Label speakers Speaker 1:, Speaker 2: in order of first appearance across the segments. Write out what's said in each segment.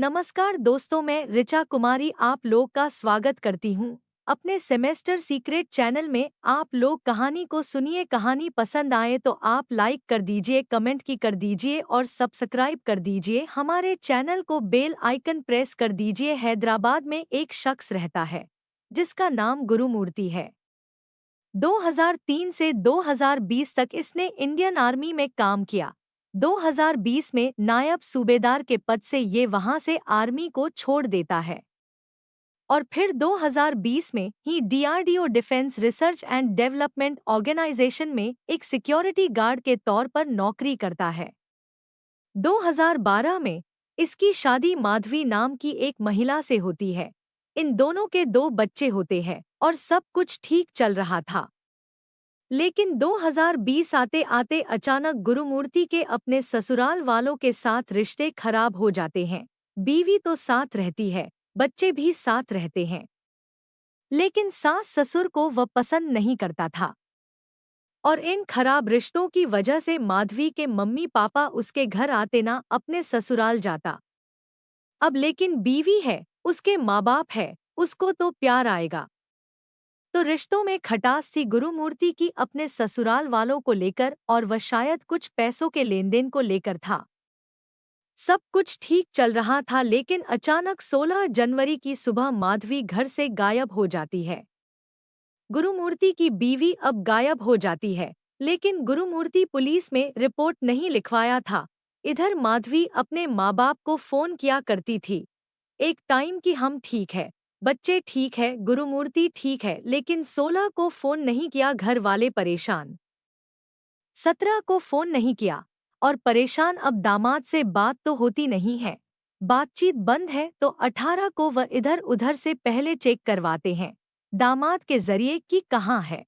Speaker 1: नमस्कार दोस्तों, मैं ऋचा कुमारी आप लोग का स्वागत करती हूँ अपने सेमेस्टर सीक्रेट चैनल में। आप लोग कहानी को सुनिए। कहानी पसंद आए तो आप लाइक कर दीजिए, कमेंट की कर दीजिए और सब्सक्राइब कर दीजिए हमारे चैनल को। बेल आइकन प्रेस कर दीजिए। हैदराबाद में एक शख्स रहता है जिसका नाम गुरुमूर्ति है। 2003 से 2020 तक इसने इंडियन आर्मी में काम किया। 2020 में नायब सूबेदार के पद से ये वहां से आर्मी को छोड़ देता है और फिर 2020 में ही DRDO defence research and development organisation में एक सिक्योरिटी गार्ड के तौर पर नौकरी करता है। 2012 में इसकी शादी माधवी नाम की एक महिला से होती है। इन दोनों के 2 बच्चे होते हैं और सब कुछ ठीक चल रहा था। लेकिन 2020 आते आते अचानक गुरुमूर्ति के अपने ससुराल वालों के साथ रिश्ते खराब हो जाते हैं। बीवी तो साथ रहती है, बच्चे भी साथ रहते हैं, लेकिन सास ससुर को वह पसंद नहीं करता था और इन खराब रिश्तों की वजह से माधवी के मम्मी पापा उसके घर आते ना अपने ससुराल जाता। अब लेकिन बीवी है, उसके माँ बाप है, उसको तो प्यार आएगा। तो रिश्तों में खटास थी गुरुमूर्ति की अपने ससुराल वालों को लेकर और वह शायद कुछ पैसों के लेन देन को लेकर था। सब कुछ ठीक चल रहा था, लेकिन अचानक 16 जनवरी की सुबह माधवी घर से गायब हो जाती है। गुरुमूर्ति की बीवी अब गायब हो जाती है, लेकिन गुरुमूर्ति पुलिस में रिपोर्ट नहीं लिखवाया था। इधर माधवी अपने माँ बाप को फोन किया करती थी एक टाइम कि हम ठीक है, बच्चे ठीक है, गुरुमूर्ति ठीक है, लेकिन 16 को फोन नहीं किया। घर वाले परेशान। 17 को फोन नहीं किया और परेशान। अब दामाद से बात तो होती नहीं है, बातचीत बंद है। तो 18 को वह इधर उधर से पहले चेक करवाते हैं दामाद के जरिए कि कहाँ है।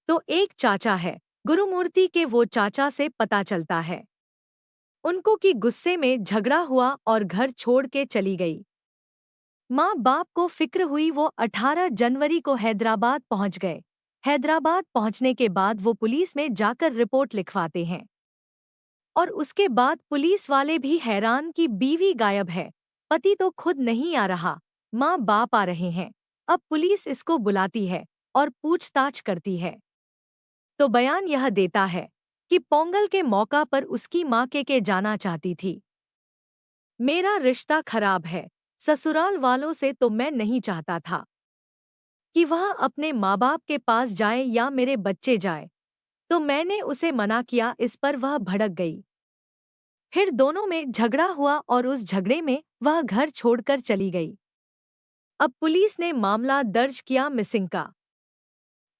Speaker 1: तो एक चाचा है गुरुमूर्ति के, वो चाचा से पता चलता है उनको कि गुस्से में झगड़ा हुआ और घर छोड़ के चली गई। माँ बाप को फिक्र हुई, वो 18 जनवरी को हैदराबाद पहुंच गए। हैदराबाद पहुंचने के बाद वो पुलिस में जाकर रिपोर्ट लिखवाते हैं और उसके बाद पुलिस वाले भी हैरान कि बीवी गायब है, पति तो खुद नहीं आ रहा, माँ बाप आ रहे हैं। अब पुलिस इसको बुलाती है और पूछताछ करती है तो बयान यह देता है कि पोंगल के मौका पर उसकी माँ के जाना चाहती थी। मेरा रिश्ता खराब है ससुराल वालों से, तो मैं नहीं चाहता था कि वह अपने माँ बाप के पास जाए या मेरे बच्चे जाए, तो मैंने उसे मना किया। इस पर वह भड़क गई। फिर दोनों में झगड़ा हुआ और उस झगड़े में वह घर छोड़कर चली गई। अब पुलिस ने मामला दर्ज किया मिसिंग का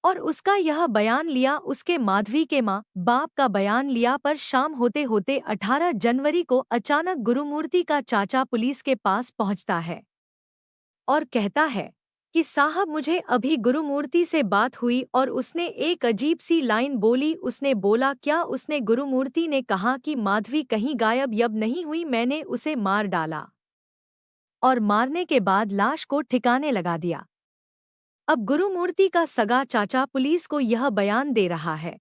Speaker 1: और उसका यह बयान लिया, उसके माधवी के माँ बाप का बयान लिया। पर शाम होते होते 18 जनवरी को अचानक गुरुमूर्ति का चाचा पुलिस के पास पहुंचता है और कहता है कि साहब, मुझे अभी गुरुमूर्ति से बात हुई और उसने एक अजीब सी लाइन बोली। उसने बोला क्या? उसने गुरुमूर्ति ने कहा कि माधवी कहीं गायब यब नहीं हुई, मैंने उसे मार डाला और मारने के बाद लाश को ठिकाने लगा दिया। अब गुरुमूर्ति का सगा चाचा पुलिस को यह बयान दे रहा है।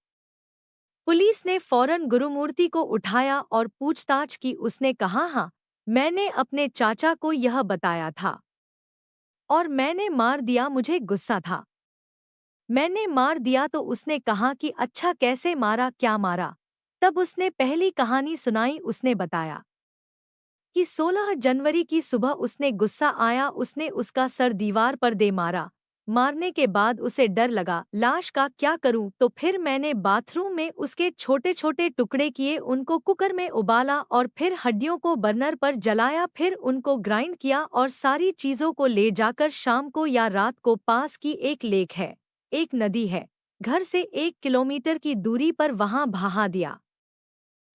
Speaker 1: पुलिस ने फौरन गुरुमूर्ति को उठाया और पूछताछ की। उसने कहा, हाँ, मैंने अपने चाचा को यह बताया था और मैंने मार दिया, मुझे गुस्सा था, मैंने मार दिया। तो उसने कहा कि अच्छा, कैसे मारा, क्या मारा? तब उसने पहली कहानी सुनाई। उसने बताया कि 16 जनवरी की सुबह उसने गुस्सा आया, उसने उसका सर दीवार पर दे मारा। मारने के बाद उसे डर लगा लाश का, क्या करूं? तो फिर मैंने बाथरूम में उसके छोटे छोटे टुकड़े किए, उनको कुकर में उबाला और फिर हड्डियों को बर्नर पर जलाया, फिर उनको ग्राइंड किया और सारी चीजों को ले जाकर शाम को या रात को पास की एक लेक है, एक नदी है, घर से 1 किलोमीटर की दूरी पर, वहां बहा दिया।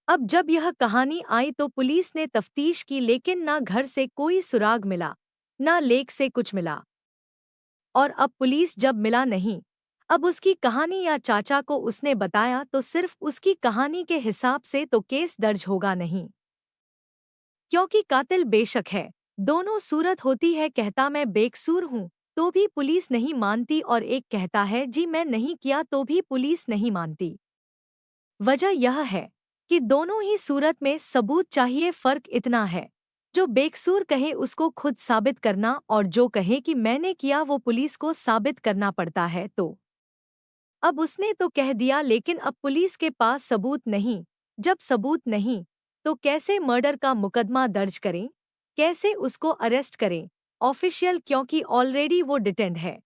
Speaker 1: अब जब यह कहानी आई तो पुलिस ने तफ्तीश की, लेकिन ना घर से कोई सुराग मिला, ना लेक से कुछ मिला। और अब पुलिस जब मिला नहीं, अब उसकी कहानी या चाचा को उसने बताया तो सिर्फ उसकी कहानी के हिसाब से तो केस दर्ज होगा नहीं, क्योंकि कातिल बेशक है, दोनों सूरत होती है। कहता मैं बेकसूर हूँ तो भी पुलिस नहीं मानती और एक कहता है जी मैं नहीं किया तो भी पुलिस नहीं मानती। वजह यह है कि दोनों ही सूरत में सबूत चाहिए, फर्क इतना है। जो बेकसूर कहे उसको खुद साबित करना, और जो कहे कि मैंने किया वो पुलिस को साबित करना पड़ता है। तो अब उसने तो कह दिया, लेकिन अब पुलिस के पास सबूत नहीं। जब सबूत नहीं तो कैसे मर्डर का मुकदमा दर्ज करें, कैसे उसको अरेस्ट करें ऑफिशियल, क्योंकि ऑलरेडी वो डिटेंड है,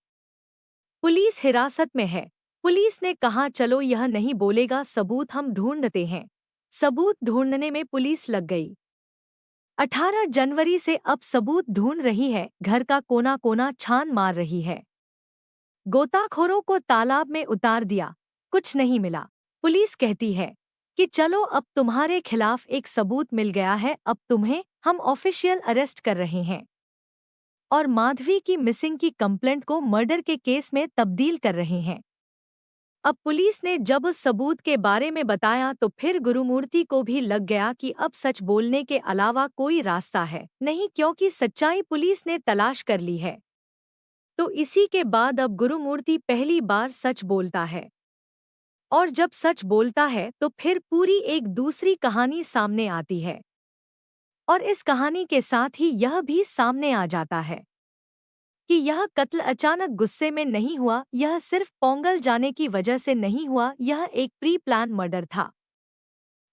Speaker 1: पुलिस हिरासत में है। पुलिस ने कहा चलो यह नहीं बोलेगा, सबूत हम ढूंढते हैं। सबूत ढूंढने में पुलिस लग गई। 18 जनवरी से अब सबूत ढूंढ रही है, घर का कोना कोना छान मार रही है। गोताखोरों को तालाब में उतार दिया, कुछ नहीं मिला। पुलिस कहती है कि चलो अब तुम्हारे खिलाफ एक सबूत मिल गया है, अब तुम्हें हम ऑफिशियल अरेस्ट कर रहे हैं और माधवी की मिसिंग की कंप्लेंट को मर्डर के केस में तब्दील कर रहे हैं। अब पुलिस ने जब उस सबूत के बारे में बताया तो फिर गुरुमूर्ति को भी लग गया कि अब सच बोलने के अलावा कोई रास्ता है नहीं, क्योंकि सच्चाई पुलिस ने तलाश कर ली है। तो इसी के बाद अब गुरुमूर्ति पहली बार सच बोलता है, और जब सच बोलता है तो फिर पूरी एक दूसरी कहानी सामने आती है। और इस कहानी के साथ ही यह भी सामने आ जाता है कि यह कत्ल अचानक गुस्से में नहीं हुआ, यह सिर्फ पोंगल जाने की वजह से नहीं हुआ, यह एक प्री प्लान मर्डर था।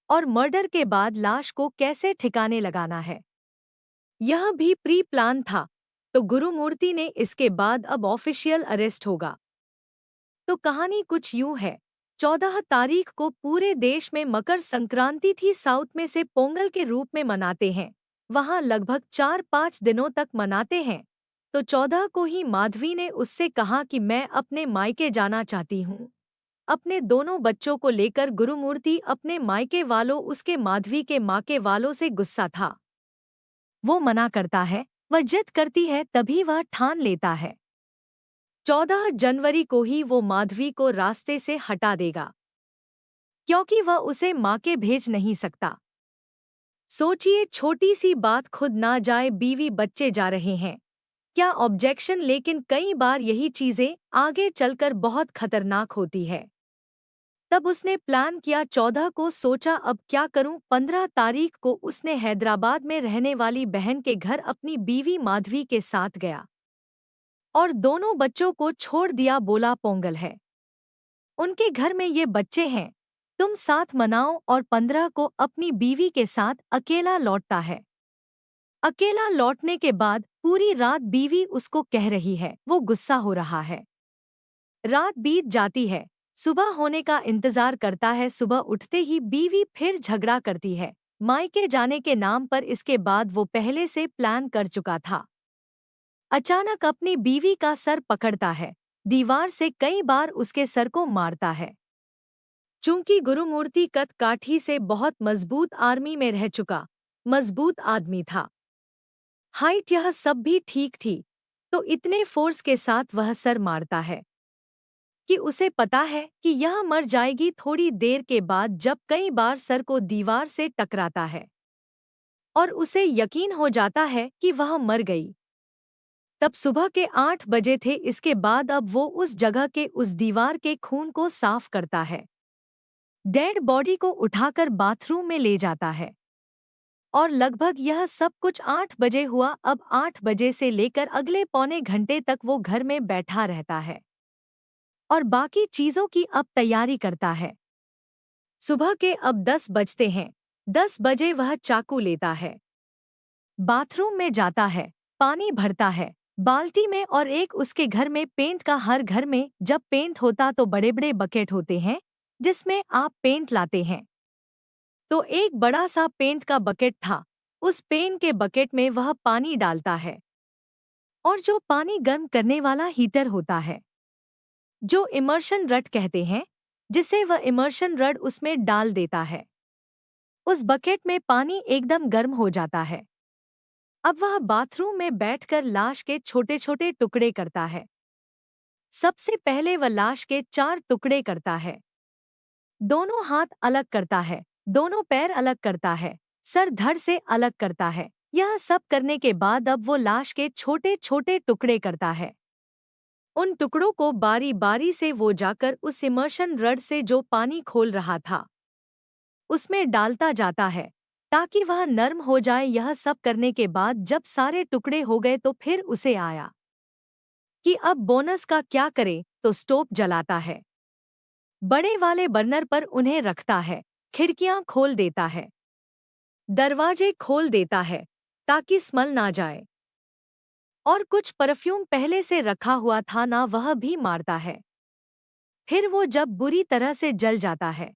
Speaker 1: और मर्डर के बाद लाश को कैसे ठिकाने लगाना है, यह भी प्री प्लान था। तो गुरुमूर्ति ने इसके बाद अब ऑफिशियल अरेस्ट होगा। तो कहानी कुछ यूं है। 14 तारीख को पूरे देश में मकर संक्रांति थी, साउथ में से पोंगल के रूप में मनाते हैं, वहां लगभग 4-5 दिनों तक मनाते हैं। तो 14 को ही माधवी ने उससे कहा कि मैं अपने मायके जाना चाहती हूँ, अपने दोनों बच्चों को लेकर। गुरुमूर्ति अपने मायके वालों, उसके माधवी के माँ के वालों से गुस्सा था। वो मना करता है, वह जिद करती है, तभी वह ठान लेता है 14 जनवरी को ही वो माधवी को रास्ते से हटा देगा, क्योंकि वह उसे मायके भेज नहीं सकता। सोचिए, छोटी सी बात, खुद ना जाए, बीवी बच्चे जा रहे हैं, क्या ऑब्जेक्शन। लेकिन कई बार यही चीजें आगे चलकर बहुत खतरनाक होती है। तब उसने प्लान किया, 14 को सोचा अब क्या करूं। 15 तारीख को उसने हैदराबाद में रहने वाली बहन के घर अपनी बीवी माधवी के साथ गया और दोनों बच्चों को छोड़ दिया, बोला पोंगल है, उनके घर में ये बच्चे हैं, तुम साथ मनाओ। और 15 को अपनी बीवी के साथ अकेला लौटता है। अकेला लौटने के बाद पूरी रात बीवी उसको कह रही है, वो गुस्सा हो रहा है। रात बीत जाती है, सुबह होने का इंतजार करता है। सुबह उठते ही बीवी फिर झगड़ा करती है मायके जाने के नाम पर। इसके बाद वो पहले से प्लान कर चुका था। अचानक अपनी बीवी का सर पकड़ता है, दीवार से कई बार उसके सर को मारता है। चूंकि गुरुमूर्ति कद काठी से बहुत मजबूत, आर्मी में रह चुका मजबूत आदमी था, हाइट यह सब भी ठीक थी, तो इतने फोर्स के साथ वह सर मारता है कि उसे पता है कि यह मर जाएगी। थोड़ी देर के बाद जब कई बार सर को दीवार से टकराता है और उसे यकीन हो जाता है कि वह मर गई। तब सुबह के 8 बजे थे। इसके बाद अब वो उस जगह के, उस दीवार के खून को साफ करता है, डेड बॉडी को उठाकर बाथरूम में ले जाता है। और लगभग यह सब कुछ 8 बजे हुआ। अब 8 बजे से लेकर अगले पौने घंटे तक वो घर में बैठा रहता है और बाकी चीजों की अब तैयारी करता है। सुबह के अब 10 बजते हैं। 10 बजे वह चाकू लेता है, बाथरूम में जाता है, पानी भरता है बाल्टी में, और एक उसके घर में पेंट का, हर घर में जब पेंट होता तो बड़े बड़े बकेट होते हैं जिसमें आप पेंट लाते हैं। तो एक बड़ा सा पेंट का बकेट था, उस पेंट के बकेट में वह पानी डालता है, और जो पानी गर्म करने वाला हीटर होता है, जो इमर्शन रड कहते हैं, जिसे वह इमर्शन रड उसमें डाल देता है। उस बकेट में पानी एकदम गर्म हो जाता है। अब वह बाथरूम में बैठकर लाश के छोटे छोटे टुकड़े करता है। सबसे पहले वह लाश के 4 टुकड़े करता है, दोनों हाथ अलग करता है, दोनों पैर अलग करता है, सर धड़ से अलग करता है। यह सब करने के बाद अब वो लाश के छोटे छोटे टुकड़े करता है। उन टुकड़ों को बारी बारी से वो जाकर उस इमर्शन रड से जो पानी खोल रहा था उसमें डालता जाता है, ताकि वह नर्म हो जाए। यह सब करने के बाद जब सारे टुकड़े हो गए तो फिर उसे आया कि अब बोनस का क्या करे, तो स्टोव जलाता है, बड़े वाले बर्नर पर उन्हें रखता है, खिड़कियां खोल देता है, दरवाजे खोल देता है ताकि स्मेल ना जाए, और कुछ परफ्यूम पहले से रखा हुआ था ना, वह भी मारता है। फिर वो जब बुरी तरह से जल जाता है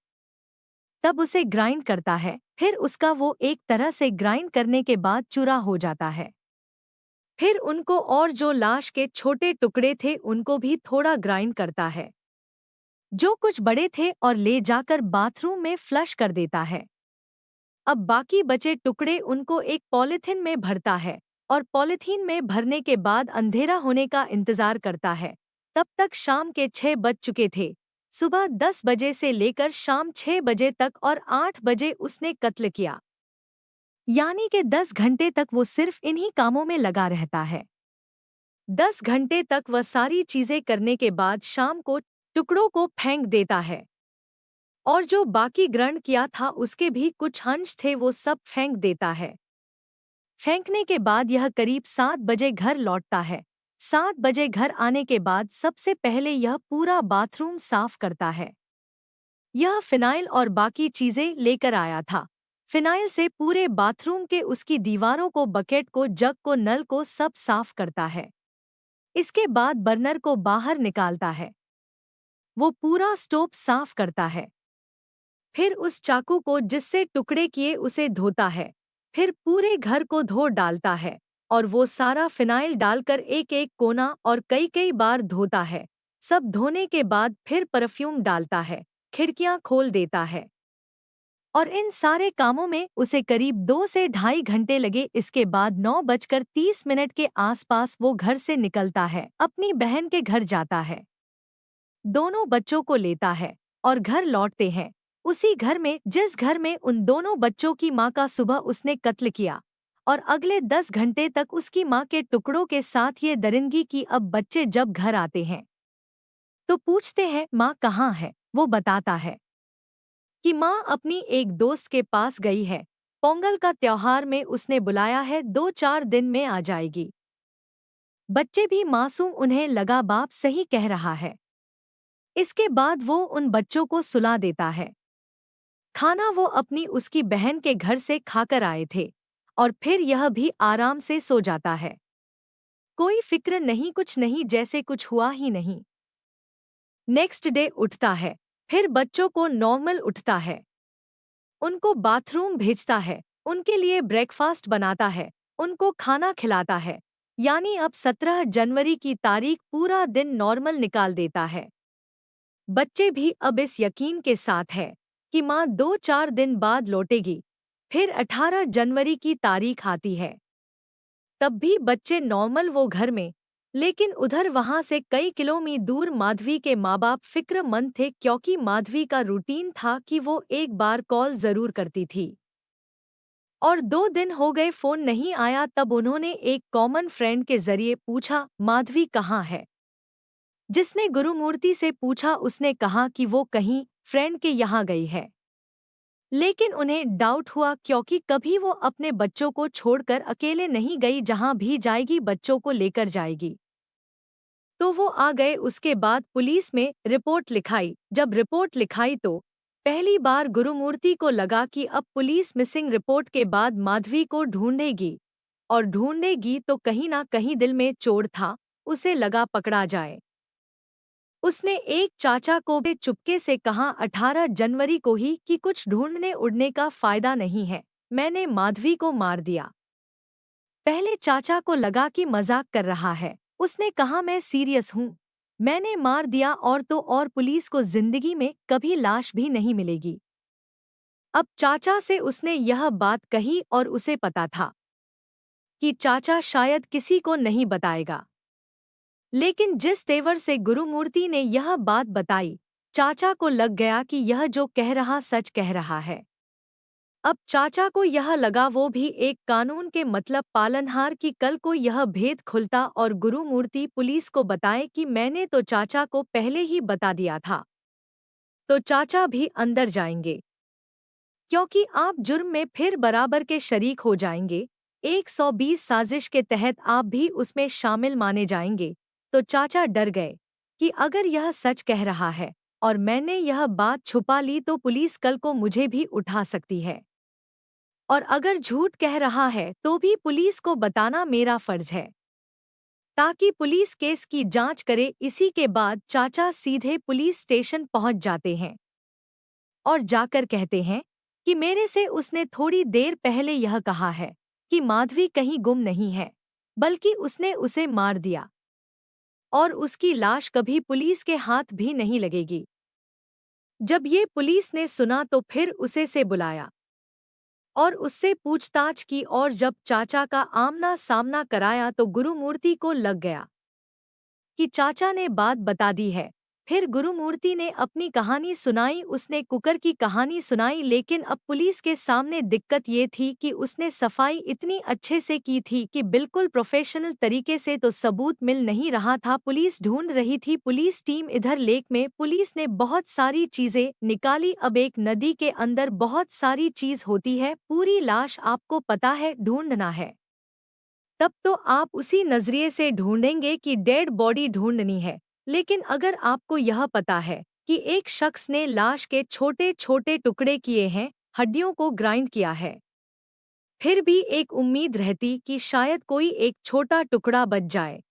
Speaker 1: तब उसे ग्राइंड करता है। फिर उसका वो एक तरह से ग्राइंड करने के बाद चूरा हो जाता है। फिर उनको और जो लाश के छोटे टुकड़े थे उनको भी थोड़ा ग्राइंड करता है, जो कुछ बड़े थे, और ले जाकर बाथरूम में फ्लश कर देता है। अब बाकी बचे टुकड़े उनको एक पॉलीथिन में भरता है और पॉलीथीन में भरने के बाद अंधेरा होने का इंतजार करता है। तब तक शाम के 6 बज चुके थे। सुबह 10 बजे से लेकर शाम 6 बजे तक और 8 बजे उसने कत्ल किया। यानी कि 10 घंटे तक वो सिर्फ इन्हीं कामों में लगा रहता है। 10 घंटे तक वह सारी चीजें करने के बाद शाम को टुकड़ों को फेंक देता है, और जो बाकी ग्रहण किया था उसके भी कुछ अंश थे वो सब फेंक देता है। फेंकने के बाद यह करीब 7 बजे घर लौटता है। 7 बजे घर आने के बाद सबसे पहले यह पूरा बाथरूम साफ करता है। यह फिनाइल और बाकी चीजें लेकर आया था। फिनाइल से पूरे बाथरूम के उसकी दीवारों को, बकेट को, जग को, नल को सब साफ करता है। इसके बाद बर्नर को बाहर निकालता है। वो पूरा स्टोव साफ करता है। फिर उस चाकू को जिससे टुकड़े किए उसे धोता है। फिर पूरे घर को धो डालता है और वो सारा फिनाइल डालकर एक एक कोना और कई कई बार धोता है। सब धोने के बाद फिर परफ्यूम डालता है, खिड़कियां खोल देता है, और इन सारे कामों में उसे करीब 2 से ढाई घंटे लगे। इसके बाद 9:30 के आसपास वो घर से निकलता है, अपनी बहन के घर जाता है, दोनों बच्चों को लेता है और घर लौटते हैं। उसी घर में जिस घर में उन दोनों बच्चों की मां का सुबह उसने कत्ल किया, और अगले 10 घंटे तक उसकी मां के टुकड़ों के साथ ये दरिंदगी की। अब बच्चे जब घर आते हैं तो पूछते हैं मां कहाँ है। वो बताता है कि मां अपनी एक दोस्त के पास गई है, पोंगल का त्योहार में उसने बुलाया है, 2-4 दिन में आ जाएगी। बच्चे भी मासूम, उन्हें लगा बाप सही कह रहा है। इसके बाद वो उन बच्चों को सुला देता है। खाना वो अपनी उसकी बहन के घर से खाकर आए थे, और फिर यह भी आराम से सो जाता है। कोई फिक्र नहीं, कुछ नहीं, जैसे कुछ हुआ ही नहीं। नेक्स्ट डे उठता है, फिर बच्चों को नॉर्मल उठता है, उनको बाथरूम भेजता है, उनके लिए ब्रेकफास्ट बनाता है, उनको खाना खिलाता है। यानी अब 17 जनवरी की तारीख पूरा दिन नॉर्मल निकाल देता है। बच्चे भी अब इस यकीन के साथ है कि माँ 2-4 दिन बाद लौटेगी। फिर 18 जनवरी की तारीख आती है, तब भी बच्चे नॉर्मल वो घर में, लेकिन उधर वहां से कई किलोमीटर दूर माधवी के माँ बाप फिक्रमंद थे, क्योंकि माधवी का रूटीन था कि वो एक बार कॉल जरूर करती थी, और 2 दिन हो गए फोन नहीं आया। तब उन्होंने एक कॉमन फ्रेंड के जरिए पूछा माधवी कहाँ है। जिसने गुरुमूर्ति से पूछा, उसने कहा कि वो कहीं फ्रेंड के यहाँ गई है। लेकिन उन्हें डाउट हुआ, क्योंकि कभी वो अपने बच्चों को छोड़कर अकेले नहीं गई, जहां भी जाएगी बच्चों को लेकर जाएगी। तो वो आ गए। उसके बाद पुलिस में रिपोर्ट लिखाई। जब रिपोर्ट लिखाई तो पहली बार गुरुमूर्ति को लगा कि अब पुलिस मिसिंग रिपोर्ट के बाद माधवी को ढूंढेगी, और ढूंढेगी तो कहीं ना कहीं दिल में चोट था, उसे लगा पकड़ा जाए। उसने एक चाचा को भी चुपके से कहा 18 जनवरी को ही कि कुछ ढूंढने उड़ने का फायदा नहीं है, मैंने माधवी को मार दिया। पहले चाचा को लगा कि मजाक कर रहा है। उसने कहा मैं सीरियस हूँ, मैंने मार दिया, और तो और पुलिस को जिंदगी में कभी लाश भी नहीं मिलेगी। अब चाचा से उसने यह बात कही, और उसे पता था कि चाचा शायद किसी को नहीं बताएगा। लेकिन जिस तेवर से गुरुमूर्ति ने यह बात बताई, चाचा को लग गया कि यह जो कह रहा सच कह रहा है। अब चाचा को यह लगा वो भी एक कानून के मतलब पालनहार की कल को यह भेद खुलता और गुरुमूर्ति पुलिस को बताए कि मैंने तो चाचा को पहले ही बता दिया था, तो चाचा भी अंदर जाएंगे। क्योंकि आप जुर्म में फिर बराबर के शरीक हो जाएंगे। 120 साजिश के तहत आप भी उसमें शामिल माने जाएंगे। तो चाचा डर गए कि अगर यह सच कह रहा है और मैंने यह बात छुपा ली तो पुलिस कल को मुझे भी उठा सकती है, और अगर झूठ कह रहा है तो भी पुलिस को बताना मेरा फर्ज है, ताकि पुलिस केस की जांच करे। इसी के बाद चाचा सीधे पुलिस स्टेशन पहुंच जाते हैं और जाकर कहते हैं कि मेरे से उसने थोड़ी देर पहले यह कहा है कि माधवी कहीं गुम नहीं है, बल्कि उसने उसे मार दिया और उसकी लाश कभी पुलिस के हाथ भी नहीं लगेगी। जब ये पुलिस ने सुना तो फिर उसे से बुलाया और उससे पूछताछ की, और जब चाचा का आमना सामना कराया तो गुरुमूर्ति को लग गया कि चाचा ने बात बता दी है। फिर गुरुमूर्ति ने अपनी कहानी सुनाई, उसने कुकर की कहानी सुनाई। लेकिन अब पुलिस के सामने दिक्कत ये थी कि उसने सफाई इतनी अच्छे से की थी कि बिल्कुल प्रोफेशनल तरीके से, तो सबूत मिल नहीं रहा था। पुलिस ढूंढ रही थी, पुलिस टीम इधर लेक में, पुलिस ने बहुत सारी चीजें निकाली। अब एक नदी के अंदर बहुत सारी चीज होती है, पूरी लाश आपको पता है ढूंढना है, तब तो आप उसी नजरिए से ढूंढेंगे कि डेड बॉडी ढूंढनी है। लेकिन अगर आपको यह पता है कि एक शख्स ने लाश के छोटे छोटे टुकड़े किए हैं, हड्डियों को ग्राइंड किया है, फिर भी एक उम्मीद रहती कि शायद कोई एक छोटा टुकड़ा बच जाए।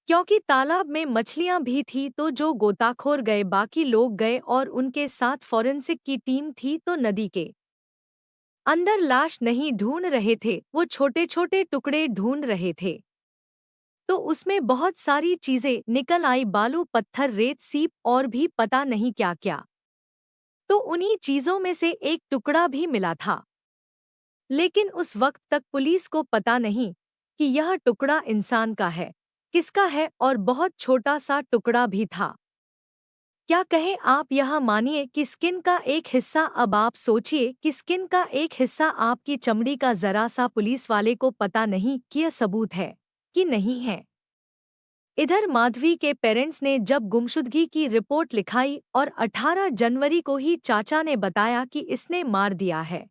Speaker 1: क्योंकि तालाब में मछलियां भी थी, तो जो गोताखोर गए बाकी लोग गए और उनके साथ फॉरेंसिक की टीम थी, तो नदी के अंदर लाश नहीं ढूंढ रहे थे, वो छोटे छोटे टुकड़े ढूंढ रहे थे। तो उसमें बहुत सारी चीजें निकल आई, बालू, पत्थर, रेत, सीप और भी पता नहीं क्या क्या। तो उन्हीं चीजों में से एक टुकड़ा भी मिला था। लेकिन उस वक्त तक पुलिस को पता नहीं कि यह टुकड़ा इंसान का है, किसका है, और बहुत छोटा सा टुकड़ा भी था। क्या कहें आप, यह मानिए कि स्किन का एक हिस्सा। अब आप सोचिए कि स्किन का एक हिस्सा आपकी चमड़ी का, जरा सा पुलिस वाले को पता नहीं कि यह सबूत है कि नहीं है। इधर माधवी के पेरेंट्स ने जब गुमशुदगी की रिपोर्ट लिखाई और 18 जनवरी को ही चाचा ने बताया कि इसने मार दिया है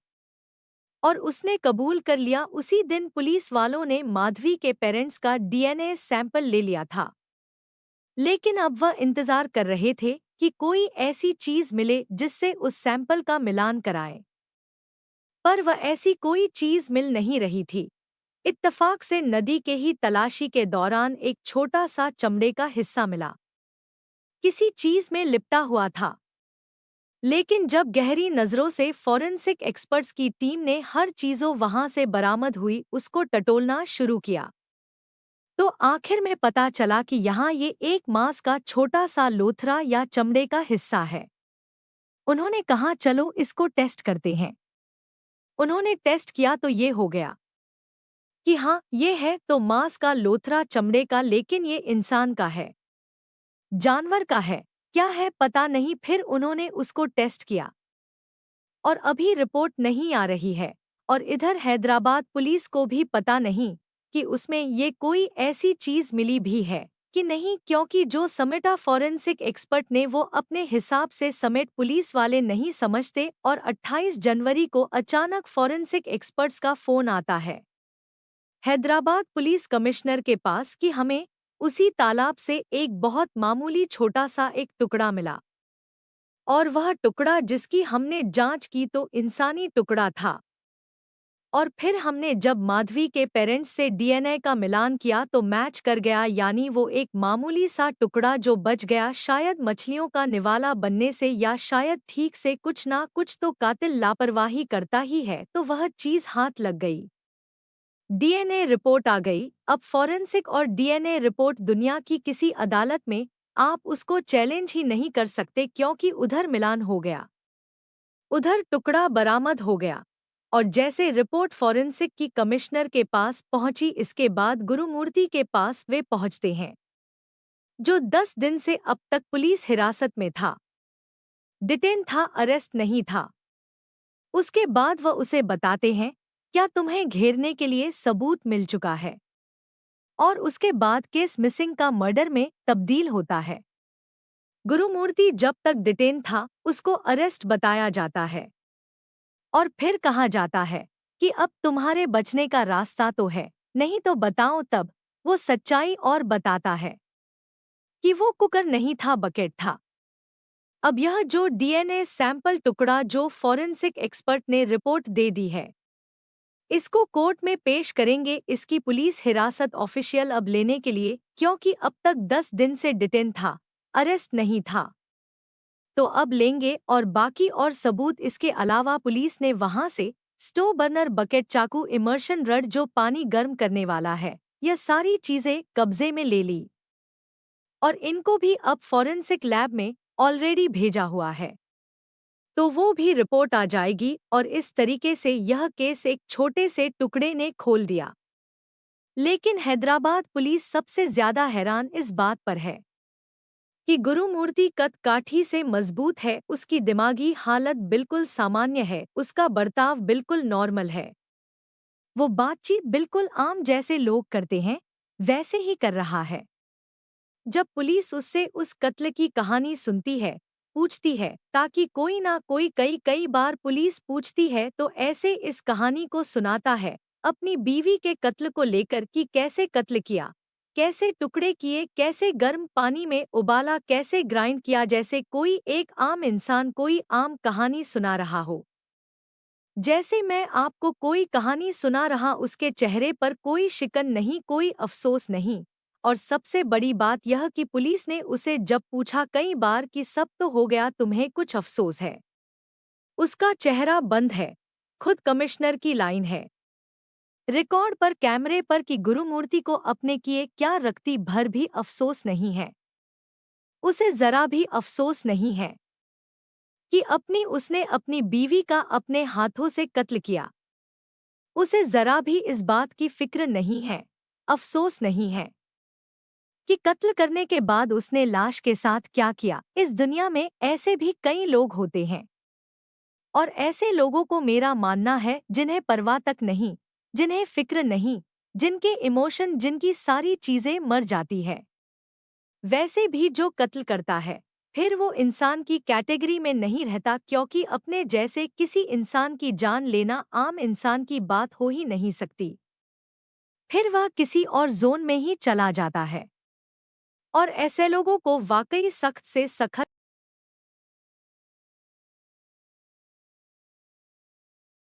Speaker 1: और उसने कबूल कर लिया। उसी दिन पुलिस वालों ने माधवी के पेरेंट्स का डीएनए सैंपल ले लिया था। लेकिन अब वह इंतजार कर रहे थे कि कोई ऐसी चीज मिले जिससे उस सैंपल का मिलान कराए, पर वह ऐसी कोई चीज मिल नहीं रही थी। इत्तफाक से नदी के ही तलाशी के दौरान एक छोटा सा चमड़े का हिस्सा मिला, किसी चीज में लिपटा हुआ था। लेकिन जब गहरी नजरों से फॉरेंसिक एक्सपर्ट्स की टीम ने हर चीजों वहां से बरामद हुई, उसको टटोलना शुरू किया, तो आखिर में पता चला कि यहाँ ये एक मांस का छोटा सा लोथरा या चमड़े का हिस्सा है। उन्होंने कहा चलो इसको टेस्ट करते हैं। उन्होंने टेस्ट किया तो ये हो गया कि हाँ ये है तो मांस का लोथरा चमड़े का, लेकिन ये इंसान का है, जानवर का है, क्या है पता नहीं। फिर उन्होंने उसको टेस्ट किया और अभी रिपोर्ट नहीं आ रही है। और इधर हैदराबाद पुलिस को भी पता नहीं कि उसमें ये कोई ऐसी चीज मिली भी है कि नहीं, क्योंकि जो समेटा फॉरेंसिक एक्सपर्ट ने वो अपने हिसाब से समेट, पुलिस वाले नहीं समझते। और 28 जनवरी को अचानक फॉरेंसिक एक्सपर्ट्स का फोन आता है हैदराबाद पुलिस कमिश्नर के पास कि हमें उसी तालाब से एक बहुत मामूली छोटा सा एक टुकड़ा मिला, और वह टुकड़ा जिसकी हमने जांच की तो इंसानी टुकड़ा था। और फिर हमने जब माधवी के पेरेंट्स से डीएनए का मिलान किया तो मैच कर गया, यानी वो एक मामूली सा टुकड़ा जो बच गया, शायद मछलियों का निवाला बनने से, या शायद ठीक से कुछ ना कुछ तो कातिल लापरवाही करता ही है, तो वह चीज हाथ लग गई। डीएनए रिपोर्ट आ गई। अब फॉरेंसिक और डीएनए रिपोर्ट दुनिया की किसी अदालत में आप उसको चैलेंज ही नहीं कर सकते, क्योंकि उधर मिलान हो गया, उधर टुकड़ा बरामद हो गया। और जैसे रिपोर्ट फॉरेंसिक की कमिश्नर के पास पहुंची, इसके बाद गुरुमूर्ति के पास वे पहुंचते हैं, जो 10 दिन से अब तक पुलिस हिरासत में था, डिटेन था, अरेस्ट नहीं था। उसके बाद वह उसे बताते हैं क्या तुम्हें घेरने के लिए सबूत मिल चुका है, और उसके बाद केस मिसिंग का मर्डर में तब्दील होता है। गुरुमूर्ति जब तक डिटेन था उसको अरेस्ट बताया जाता है। और फिर कहा जाता है कि अब तुम्हारे बचने का रास्ता तो है, नहीं तो बताओ। तब वो सच्चाई और बताता है कि वो कुकर नहीं था, बकेट था। अब यह जो डीएनए सैंपल टुकड़ा जो फॉरेंसिक एक्सपर्ट ने रिपोर्ट दे दी है, इसको कोर्ट में पेश करेंगे इसकी पुलिस हिरासत ऑफिशियल अब लेने के लिए, क्योंकि अब तक 10 दिन से डिटेन था, अरेस्ट नहीं था। तो अब लेंगे और बाकी और सबूत। इसके अलावा पुलिस ने वहां से स्टोव बर्नर, बकेट, चाकू, इमर्शन रड जो पानी गर्म करने वाला है, यह सारी चीजें कब्जे में ले ली और इनको भी अब फॉरेंसिक लैब में ऑलरेडी भेजा हुआ है। तो वो भी रिपोर्ट आ जाएगी और इस तरीके से यह केस एक छोटे से टुकड़े ने खोल दिया। लेकिन हैदराबाद पुलिस सबसे ज्यादा हैरान इस बात पर है कि गुरुमूर्ति कद काठी से मजबूत है, उसकी दिमागी हालत बिल्कुल सामान्य है, उसका बर्ताव बिल्कुल नॉर्मल है, वो बातचीत बिल्कुल आम जैसे लोग करते हैं वैसे ही कर रहा है। जब पुलिस उससे उस कत्ल की कहानी सुनती है, पूछती है, ताकि कोई ना कोई कई कई बार पुलिस पूछती है तो ऐसे इस कहानी को सुनाता है अपनी बीवी के कत्ल को लेकर कि कैसे कत्ल किया, कैसे टुकड़े किए, कैसे गर्म पानी में उबाला, कैसे ग्राइंड किया, जैसे कोई एक आम इंसान कोई आम कहानी सुना रहा हो। जैसे मैं आपको कोई कहानी सुना रहा, उसके चेहरे पर कोई शिकन नहीं, कोई अफसोस नहीं। और सबसे बड़ी बात यह कि पुलिस ने उसे जब पूछा कई बार कि सब तो हो गया, तुम्हें कुछ अफसोस है, उसका चेहरा बंद है। खुद कमिश्नर की लाइन है रिकॉर्ड पर, कैमरे पर, कि गुरुमूर्ति को अपने किए क्या रत्ती भर भी अफसोस नहीं है, उसे जरा भी अफसोस नहीं है कि उसने अपनी बीवी का अपने हाथों से कत्ल किया। उसे जरा भी इस बात की फिक्र नहीं है, अफसोस नहीं है कि कत्ल करने के बाद उसने लाश के साथ क्या किया। इस दुनिया में ऐसे भी कई लोग होते हैं और ऐसे लोगों को मेरा मानना है जिन्हें परवाह तक नहीं, जिन्हें फिक्र नहीं, जिनके इमोशन, जिनकी सारी चीजें मर जाती है। वैसे भी जो कत्ल करता है फिर वो इंसान की कैटेगरी में नहीं रहता, क्योंकि अपने जैसे किसी इंसान की जान लेना आम इंसान की बात हो ही नहीं सकती। फिर वह किसी और जोन में ही चला जाता है और ऐसे लोगों को वाकई सख्त से सख्त